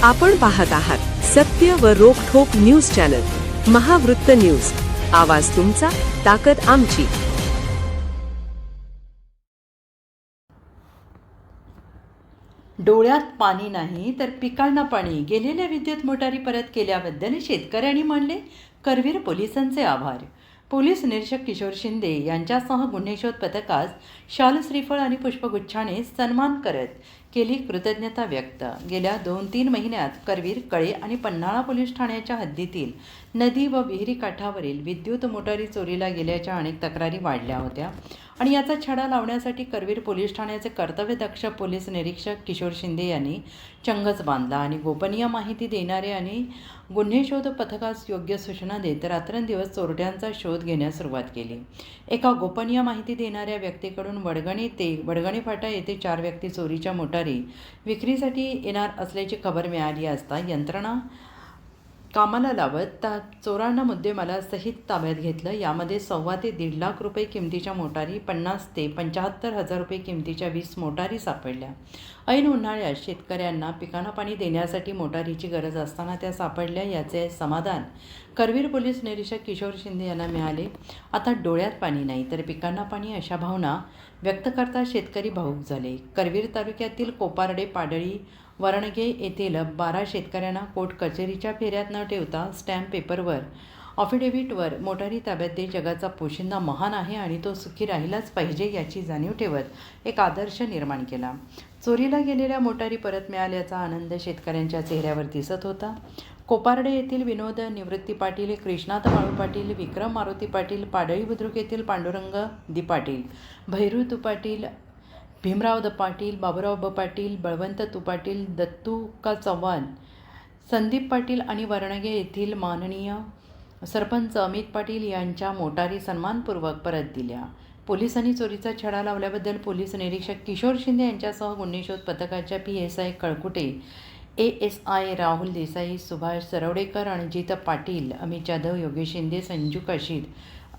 आपण पाहत आहात सत्य व रोखठोक न्यूज चॅनल महावृत्त न्यूज। आवाज तुमचा, ताकद आमची। डोळ्यात पाणी नाही तर पिकांना पाणी। गेलेल्या विद्युत मोटारी परत केल्याबद्दल शेतकऱ्यांनी मानले करवीर पोलिसांचे आभार। पोलीस निरीक्षक किशोर शिंदे यांच्यासह गुन्हे शोध पथकास शाल, श्रीफळ आणि पुष्पगुच्छाने सन्मान करत केली कृतज्ञता व्यक्त। गेल्या 2-3 महिन्यात करवीर, कळे आणि पन्हाळा पोलीस ठाण्याच्या हद्दीतील नदी व विहिरी काठावरील विद्युत मोटारी चोरीला गेल्याच्या अनेक तक्रारी वाढल्या होत्या आणि याचा छडा लावण्यासाठी करवीर पोलीस ठाण्याचे कर्तव्यदक्ष पोलीस निरीक्षक किशोर शिंदे यांनी चंगच बांधला आणि गोपनीय माहिती देणारे आणि गुन्हे शोध पथकास योग्य सूचना देत रात्रंदिवस चोरट्यांचा शोध घेण्यास सुरुवात केली। एका गोपनीय माहिती देणाऱ्या व्यक्तीकडून वडगणे फाटा येथे 4 व्यक्ती चोरीच्या मोटारी विक्रीसाठी येणार असल्याची खबर मिळाली असता यंत्रणा कामाला लावत चोरांना मुद्देमालासहित ताब्यात घेतलं। यामध्ये 1.25 ते 1.5 लाख रुपये किमतीच्या मोटारी, 50 ते 75 हजार रुपये किमतीच्या 20 मोटारी सापडल्या। ऐन उन्हाळ्यात शेतकऱ्यांना पिकांना पाणी देण्यासाठी मोटारीची गरज असताना त्या सापडल्या, याचे समाधान करवीर पोलीस निरीक्षक किशोर शिंदे यांना मिळाले। आता डोळ्यात पाणी नाही तर पिकांना पाणी, अशा भावना व्यक्त करता शेतकरी भावूक झाले। करवीर तालुक्यातील कोपारडे, पाडळी, वरणगे येथील 12 शेतकऱ्यांना कोर्ट कचेरीच्या फेऱ्यात न ठेवता स्टॅम्प पेपरवर, ऑफिडेव्हिटवर मोटारी ताब्यात दे, जगाचा पोशिंदा महान आहे आणि तो सुखी राहिलाच पाहिजे याची जाणीव ठेवत एक आदर्श निर्माण केला। चोरीला गेलेल्या मोटारी परत मिळाल्याचा आनंद शेतकऱ्यांच्या चेहऱ्यावर दिसत होता। कोपारडे येथील विनोद निवृत्ती पाटील, कृष्णात माळू पाटील, विक्रम मारुती पाटील, पाडळी बुद्रुक येथील पांडुरंग दी पाटील, भैरू तू पाटील, भीमराव द पाटील, बाबूराव ब पाटील, बळवंत तू पाटील, दत्तू का चव्हाण, संदीप पाटील आणि वरणगे येथील माननीय सरपंच अमित पाटील यांच्या मोटारी सन्मानपूर्वक परत दिल्या। पोलिसांनी चोरीचा छडा लावल्याबद्दल पोलीस निरीक्षक किशोर शिंदे यांच्यासह गुन्हे शोध पथकाच्या PSI कळकुटे, ASI राहुल देसाई, सुभाष सरवडेकर, रणजित पाटील, अमित जाधव, योगेश शिंदे, संजू काशीद,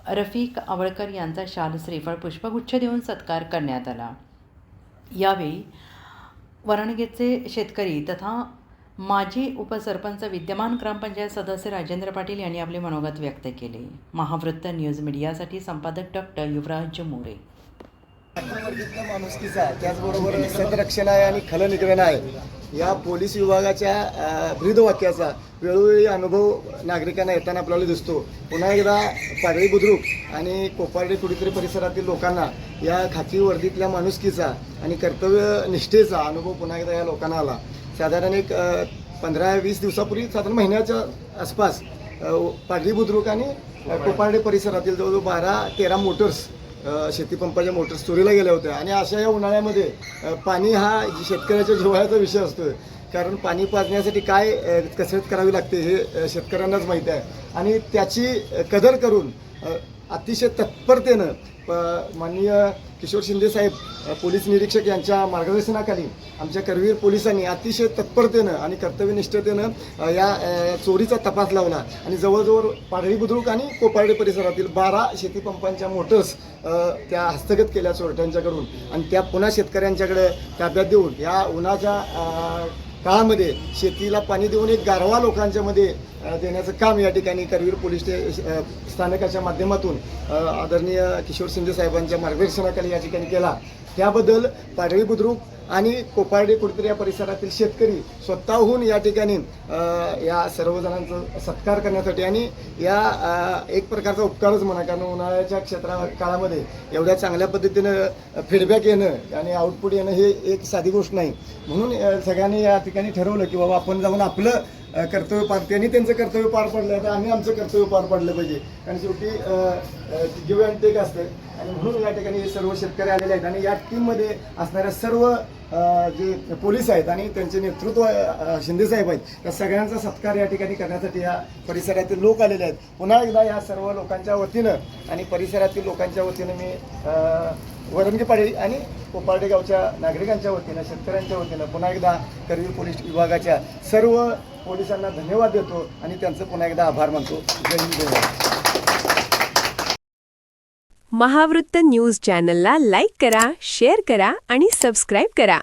रफिक आवळकर यांचा शाल, श्रीफळ, पुष्पगुच्छ देऊन सत्कार करण्यात आला। यावेळी वरणगेचे शेतकरी तथा माजी उपसरपंच, विद्यमान ग्रामपंचायत सदस्य राजेंद्र पाटील यांनी आपले मनोगत व्यक्त केले। महावृत्त न्यूज मीडियासाठी संपादक डॉक्टर युवराज मोरे। माणुसकीचा, त्याचबरोबर सतरक्षण आहे आणि खलनिग्रहण आहे या पोलीस विभागाच्या ब्रीदवाक्याचा वेळोवेळी अनुभव नागरिकांना येताना आपल्याला दिसतो। पुन्हा एकदा पाडळी बुद्रुक आणि कोपारडे कुडीतरी परिसरातील लोकांना या खाकी वर्दीतल्या माणुसकीचा आणि कर्तव्यनिष्ठेचा अनुभव पुन्हा एकदा या लोकांना आला। साधारण एक 15-20 दिवसापूर्वी, साधारण महिन्याच्या आसपास पाडळी बुद्रुक आणि कोपारडे परिसरातील जवळजवळ 12-13 मोटर्स, शेतीपंपाच्या मोटर्स चोरीला गेल्या होत्या आणि अशा या उन्हाळ्यामध्ये पाणी हा शेतकऱ्याच्या जिव्हाळ्याचा विषय असतो, कारण पाणी पाजण्यासाठी काय कसरत करावी लागते हे शेतकऱ्यांनाच माहीत आहे आणि त्याची कदर करून अतिशय तत्परतेनं माननीय किशोर शिंदे साहेब पोलीस निरीक्षक यांच्या मार्गदर्शनाखाली आमच्या करवीर पोलिसांनी अतिशय तत्परतेनं आणि कर्तव्यनिष्ठतेनं या चोरीचा तपास लावला आणि जवळजवळ पाडळी बुद्रुक आणि कोपारडे परिसरातील 12 शेतीपंपांच्या मोटर्स त्या हस्तगत केल्या चोरट्यांच्याकडून आणि त्या पुन्हा शेतकऱ्यांच्याकडे ताब्यात देऊन या उन्हाच्या काळामध्ये शेतीला पाणी देऊन एक गारवा लोकांच्यामध्ये देण्याचं काम या ठिकाणी करवीर पोलीस स्थानकाच्या माध्यमातून आदरणीय किशोर शिंदे साहेबांच्या मार्गदर्शनाखाली या ठिकाणी केला। त्याबद्दल पाडळी बुद्रुक आणि कोपारडे कुडतरी या परिसरातील शेतकरी स्वतःहून या ठिकाणी या सर्वजणांचा सत्कार करण्यासाठी आणि या एक प्रकारचा उपकारच म्हणा, कारण उन्हाळ्याच्या काळामध्ये एवढ्या चांगल्या पद्धतीनं फीडबॅक येणं आणि आउटपुट येणं हे एक साधी गोष्ट नाही। म्हणून सगळ्यांनी या ठिकाणी ठरवलं की बाबा आपण जाऊन आपलं कर्तव्य पार, त्यांनी त्यांचं कर्तव्य पार पडलं तर आम्ही आमचं कर्तव्य पार पडलं पाहिजे, कारण शेवटी गिव्ह अँड टेक असते आणि म्हणून या ठिकाणी हे सर्व शेतकरी आलेले आहेत आणि या टीममध्ये असणाऱ्या सर्व जे पोलीस आहेत आणि त्यांचे नेतृत्व शिंदे साहेब आहेत, या सगळ्यांचा सत्कार या ठिकाणी करण्यासाठी या परिसरातील लोक आलेले आहेत। पुन्हा एकदा या सर्व लोकांच्या वतीनं आणि परिसरातील लोकांच्या वतीनं मी वरणगे पाडळी आणि कोपारडे गावच्या नागरिकांच्या वतीनं, शेतकऱ्यांच्या वतीनं पुन्हा एकदा करवीर पोलीस विभागाच्या सर्व पोलिसांना धन्यवाद देतो आणि त्यांचं पुन्हा एकदा आभार मानतो। जय हिंद। महावृत्त न्यूज चॅनलला लाईक करा, शेअर करा आणि सबस्क्राईब करा।